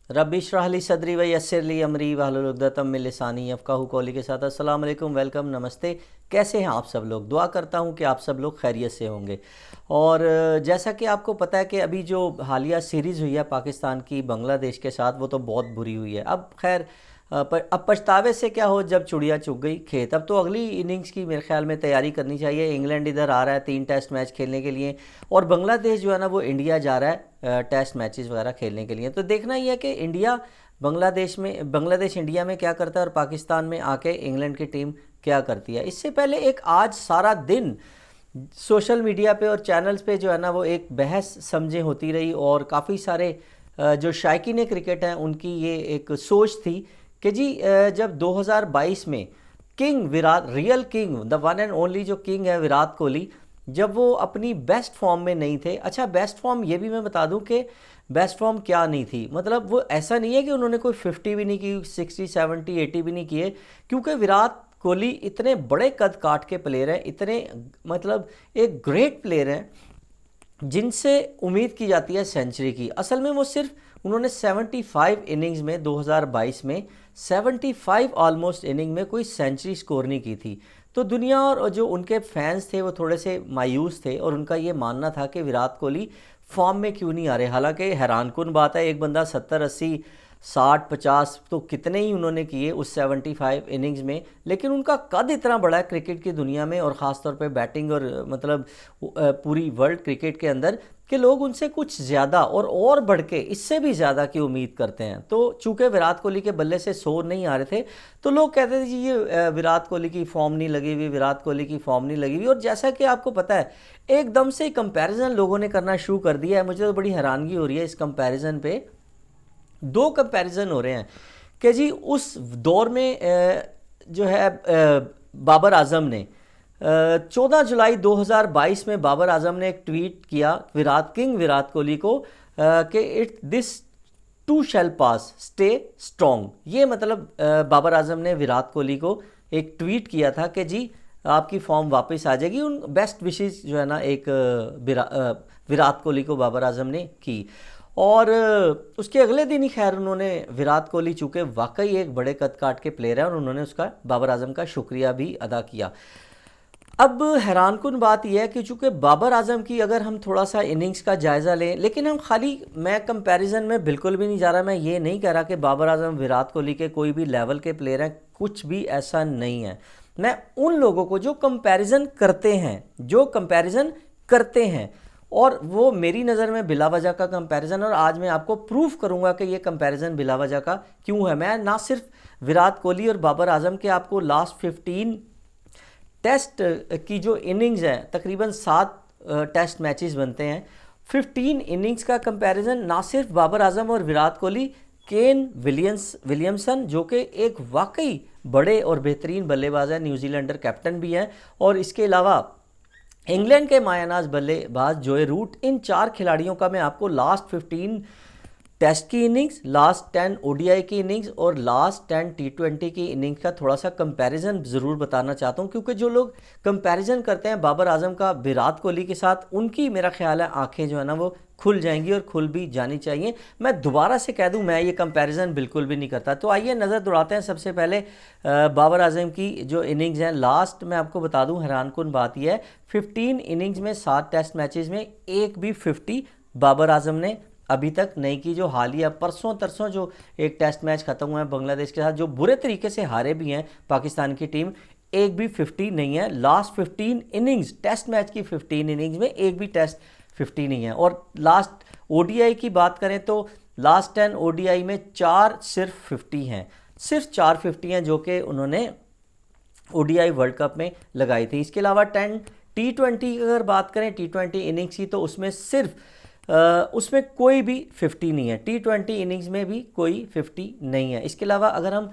रब्बी इश्रह ली सदरी व यस्सिर ली अमरी वहलुल उक़दतम मिन लिसानी यफ़क़हू क़ौली के साथ अस्सलाम वालेकुम, वेलकम, नमस्ते। कैसे हैं आप सब लोग? दुआ करता हूं कि आप सब लोग खैरियत से होंगे। और जैसा कि आपको पता है कि अभी जो हालिया सीरीज़ हुई है पाकिस्तान की बांग्लादेश के साथ, वो तो बहुत बुरी हुई है। अब खैर अब पछतावे से क्या हो जब चिड़िया चुग गई खेत। अब तो अगली इनिंग्स की मेरे ख्याल में तैयारी करनी चाहिए। इंग्लैंड इधर आ रहा है 3 टेस्ट मैच खेलने के लिए, और बांग्लादेश जो है ना वो इंडिया जा रहा है टेस्ट मैचेस वगैरह खेलने के लिए। तो देखना ही है कि इंडिया बांग्लादेश इंडिया में क्या करता है, और पाकिस्तान में आके इंग्लैंड की टीम क्या करती है। इससे पहले एक आज सारा दिन सोशल मीडिया पे और चैनल्स पे जो है ना वो एक बहस समझे होती रही, और काफ़ी सारे जो शायकीन क्रिकेट हैं उनकी ये एक सोच थी कि जी जब 2022 में king Virat, real king, the one and only जो किंग है विराट कोहली, जब वो अपनी बेस्ट फॉर्म में नहीं थे। अच्छा, बेस्ट फॉर्म ये भी मैं बता दूं कि बेस्ट फॉर्म क्या नहीं थी। मतलब वो ऐसा नहीं है कि उन्होंने कोई 50 भी नहीं की, 60 70 80 भी नहीं किए, क्योंकि विराट कोहली इतने बड़े कद काट के प्लेयर हैं, इतने मतलब एक ग्रेट प्लेयर हैं जिनसे उम्मीद की जाती है सेंचुरी की। असल में वो सिर्फ उन्होंने 75 इनिंग्स में 2022 में 75 ऑलमोस्ट इनिंग में कोई सेंचुरी स्कोर नहीं की थी। तो दुनिया और जो उनके फैंस थे वो थोड़े से मायूस थे, और उनका ये मानना था कि विराट कोहली फॉर्म में क्यों नहीं आ रहे। हालांकि हैरानकुन बात है, एक बंदा 70 80 60 50 तो कितने ही उन्होंने किए उस 75 इनिंग्स में, लेकिन उनका कद इतना बड़ा है क्रिकेट की दुनिया में, और ख़ासतौर पे बैटिंग और मतलब पूरी वर्ल्ड क्रिकेट के अंदर, कि लोग उनसे कुछ ज़्यादा और बढ़ के इससे भी ज़्यादा की उम्मीद करते हैं। तो चूँकि विराट कोहली के बल्ले से 100 नहीं आ रहे थे, तो लोग कहते थे जी ये विराट कोहली की फॉर्म नहीं लगी हुई, विराट कोहली की फॉर्म नहीं लगी हुई। और जैसा कि आपको पता है, एकदम से कंपैरिजन लोगों ने करना शुरू कर दिया है। मुझे तो बड़ी हैरानगी हो रही है इस कंपैरिजन पे। दो कंपैरिजन हो रहे हैं कि जी उस दौर में जो है बाबर आजम ने 14 जुलाई 2022 में बाबर आजम ने एक ट्वीट किया विराट कोहली को कि it this to shell pass, stay strong. ये मतलब बाबर आजम ने विराट कोहली को एक ट्वीट किया था कि जी आपकी फॉर्म वापस आ जाएगी। उन बेस्ट विशेस जो है ना एक विराट कोहली को बाबर आजम ने की। और उसके अगले दिन ही खैर उन्होंने विराट कोहली, चूँकि वाकई एक बड़े कद काट के प्लेयर है, और उन्होंने उसका बाबर आजम का शुक्रिया भी अदा किया। अब हैरानकुन बात यह है कि चूँकि बाबर आजम की अगर हम थोड़ा सा इनिंग्स का जायज़ा लें, लेकिन हम खाली, मैं कंपैरिजन में बिल्कुल भी नहीं जा रहा, मैं ये नहीं कह रहा कि बाबर आजम विराट कोहली के कोई भी लेवल के प्लेयर हैं, कुछ भी ऐसा नहीं है। मैं उन लोगों को जो कंपैरिजन करते हैं, और वो मेरी नज़र में बिला वजह का कंपैरिजन, और आज मैं आपको प्रूफ करूंगा कि ये कंपैरिजन बिला वजह का क्यों है। मैं ना सिर्फ विराट कोहली और बाबर आजम के आपको लास्ट 15 टेस्ट की जो इनिंग्स हैं, तकरीबन 7 टेस्ट मैचेस बनते हैं, 15 इनिंग्स का कंपैरिजन ना सिर्फ बाबर आजम और विराट कोहली, केन विलियमसन जो कि एक वाकई बड़े और बेहतरीन बल्लेबाज हैं, न्यूजीलैंडर कैप्टन भी हैं, और इसके अलावा इंग्लैंड के मायानाज बल्लेबाज जोए रूट, इन 4 खिलाड़ियों का मैं आपको लास्ट 15 टेस्ट की इनिंग्स, लास्ट 10 ओडीआई की इनिंग्स और लास्ट 10 टी20 की इनिंग्स का थोड़ा सा कंपैरिजन ज़रूर बताना चाहता हूं, क्योंकि जो लोग कंपैरिजन करते हैं बाबर आजम का विराट कोहली के साथ, उनकी मेरा ख्याल है आंखें जो है ना वो खुल जाएंगी, और खुल भी जानी चाहिए। मैं दोबारा से कह दूं, मैं ये कंपैरिजन बिल्कुल भी नहीं करता। तो आइए नज़र दौड़ाते हैं सबसे पहले बाबर आजम की जो इनिंग्स हैं। लास्ट मैं आपको बता दूं, हैरानकुन बात यह है, 15 इनिंग्स में 7 टेस्ट मैचेस में एक भी 50 बाबर आजम ने अभी तक नहीं की। जो हालिया परसों तरसों जो एक टेस्ट मैच खत्म हुआ है बांग्लादेश के साथ, जो बुरे तरीके से हारे भी हैं पाकिस्तान की टीम, एक भी 50 नहीं है। लास्ट 15 इनिंग्स, टेस्ट मैच की 15 इनिंग्स में एक भी टेस्ट 50 नहीं है। और लास्ट ओडीआई की बात करें तो लास्ट 10 ओडीआई में 4 सिर्फ 50 हैं, सिर्फ 4 50 हैं जो कि उन्होंने ओडीआई वर्ल्ड कप में लगाई थी। इसके अलावा 10 टी20 की अगर बात करें, टी20 इनिंग्स की, तो उसमें सिर्फ उसमें कोई भी 50 नहीं है। टी20 इनिंग्स में भी कोई 50 नहीं है। इसके अलावा अगर हम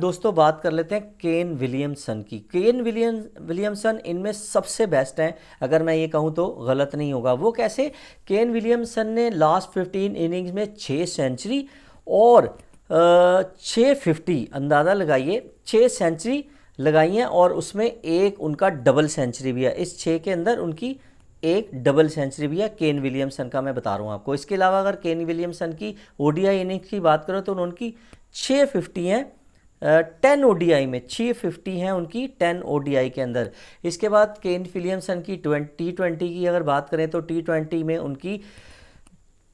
दोस्तों बात कर लेते हैं केन विलियमसन की। केन विलियमसन इनमें सबसे बेस्ट हैं, अगर मैं ये कहूँ तो गलत नहीं होगा। वो कैसे? केन विलियमसन ने लास्ट 15 इनिंग्स में 6 सेंचुरी और 6 50, अंदाज़ा लगाइए 6 सेंचुरी लगाई हैं, और उसमें एक उनका डबल सेंचुरी भी है। इस 6 के अंदर उनकी एक डबल सेंचुरी भी है केन विलियमसन का, मैं बता रहा हूँ आपको। इसके अलावा अगर केन विलियमसन की ओडीआई इनिंग्स की बात करो तो उनकी 650 हैं 10 ओडीआई में, 650 हैं उनकी 10 ओडीआई के अंदर। इसके बाद केन विलियमसन की T20 की अगर बात करें तो T20 में उनकी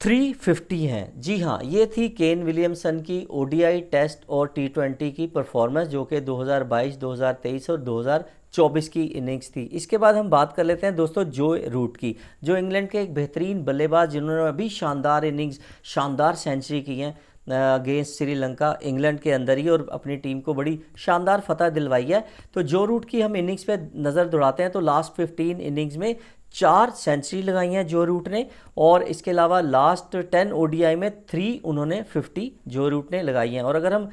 350 हैं। जी हाँ, ये थी केन विलियमसन की ओडीआई टेस्ट और T20 की परफॉर्मेंस जो कि 2022, 2023 और 2024 की इनिंग्स थी। इसके बाद हम बात कर लेते हैं दोस्तों जो रूट की, जो इंग्लैंड के एक बेहतरीन बल्लेबाज जिन्होंने अभी शानदार इनिंग्स, शानदार सेंचुरी की हैं अगेंस्ट श्रीलंका, इंग्लैंड के अंदर ही, और अपनी टीम को बड़ी शानदार फतह दिलवाई है। तो जो रूट की हम इनिंग्स पे नज़र दौड़ाते हैं तो लास्ट 15 इनिंग्स में 4 सेंचुरी लगाई हैं जो रूट ने, और इसके अलावा लास्ट 10 ओडीआई में 3 उन्होंने 50 जो रूट ने लगाई हैं। और अगर हम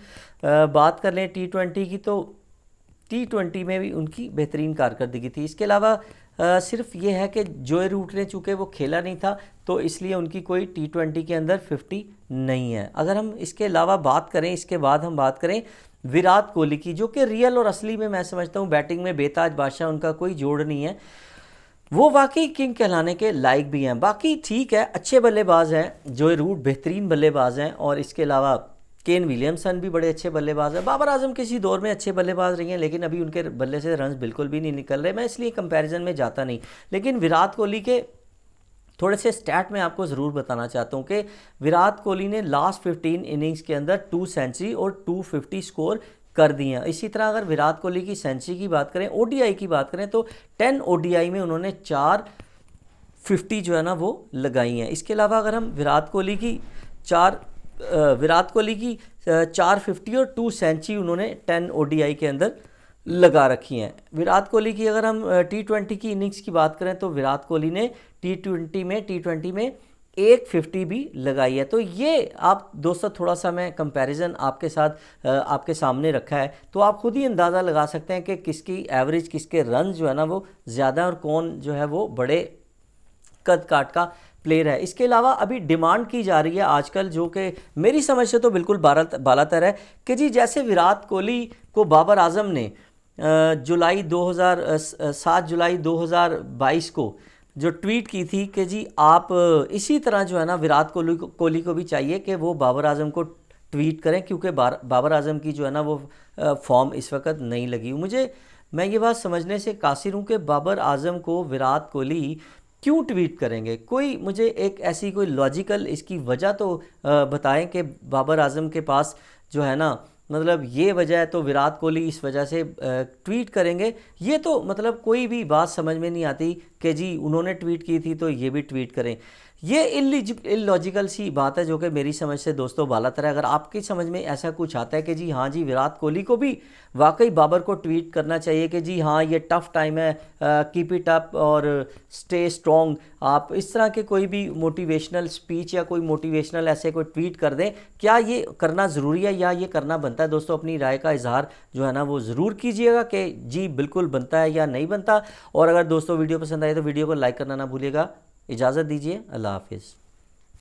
बात कर लें T20 की तो T20 में भी उनकी बेहतरीन कारकर्दगी थी। इसके अलावा सिर्फ ये है कि जो रूट ने चूँकि वो खेला नहीं था तो इसलिए उनकी कोई T20 के अंदर 50 नहीं है। अगर हम इसके अलावा बात करें, इसके बाद हम बात करें विराट कोहली की, जो कि रियल और असली में मैं समझता हूँ बैटिंग में बेताज बादशाह, उनका कोई जोड़ नहीं है, वो वाकई किंग कहलाने के लायक भी हैं। बाकी ठीक है, अच्छे बल्लेबाज हैं, जो रूट बेहतरीन बल्लेबाज हैं, और इसके अलावा केन विलियमसन भी बड़े अच्छे बल्लेबाज हैं। बाबर आजम किसी दौर में अच्छे बल्लेबाज रही हैं, लेकिन अभी उनके बल्ले से रन्स बिल्कुल भी नहीं निकल रहे। मैं इसलिए कंपैरिजन में जाता नहीं, लेकिन विराट कोहली के थोड़े से स्टैट मैं आपको ज़रूर बताना चाहता हूँ कि विराट कोहली ने लास्ट 15 इनिंग्स के अंदर 2 सेंचुरी और 250 स्कोर कर दिए हैं। इसी तरह अगर विराट कोहली की सेंचुरी की बात करें, ओडीआई की बात करें तो 10 ओडीआई में उन्होंने 450 जो है ना वो लगाई हैं। इसके अलावा अगर हम विराट कोहली की 450 और 2 सेंचुरी उन्होंने 10 ओडीआई के अंदर लगा रखी हैं। विराट कोहली की अगर हम T20 की इनिंग्स की बात करें तो विराट कोहली ने T20 में 150 भी लगाई है। तो ये आप दोस्तों थोड़ा सा मैं कंपैरिजन आपके साथ आपके सामने रखा है, तो आप खुद ही अंदाज़ा लगा सकते हैं कि किसकी एवरेज, किसके रन जो है ना वो ज़्यादा और कौन जो है वो बड़े कद काट का प्लेयर है। इसके अलावा अभी डिमांड की जा रही है आजकल, जो कि मेरी समझ से तो बिल्कुल बालातर है, कि जी जैसे विराट कोहली को बाबर आजम ने 7 जुलाई 2022 को जो ट्वीट की थी कि जी आप इसी तरह जो है ना विराट कोहली को भी चाहिए कि वो बाबर आजम को ट्वीट करें, क्योंकि बाबर आजम की जो है ना वो फॉर्म इस वक्त नहीं लगी। मैं ये बात समझने से कासिर हूँ कि बाबर आजम को विराट कोहली क्यों ट्वीट करेंगे। कोई मुझे एक ऐसी कोई लॉजिकल इसकी वजह तो बताएं कि बाबर आजम के पास जो है ना मतलब ये वजह है तो विराट कोहली इस वजह से ट्वीट करेंगे। ये तो मतलब कोई भी बात समझ में नहीं आती कि जी उन्होंने ट्वीट की थी तो ये भी ट्वीट करें। ये इलॉजिकल सी बात है जो कि मेरी समझ से दोस्तों बालातर है। अगर आपकी समझ में ऐसा कुछ आता है कि जी हाँ जी विराट कोहली को भी वाकई बाबर को ट्वीट करना चाहिए कि जी हाँ ये टफ़ टाइम है, कीप इट अप और स्टे स्ट्रॉन्ग, आप इस तरह के कोई भी मोटिवेशनल स्पीच या कोई मोटिवेशनल ऐसे कोई ट्वीट कर दें, क्या ये करना ज़रूरी है या ये करना बनता है? दोस्तों अपनी राय का इजहार जो है ना वो ज़रूर कीजिएगा कि जी बिल्कुल बनता है या नहीं बनता। और अगर दोस्तों वीडियो पसंद आए तो वीडियो को लाइक करना ना भूलिएगा। इजाज़त दीजिए, अल्लाह हाफिज़।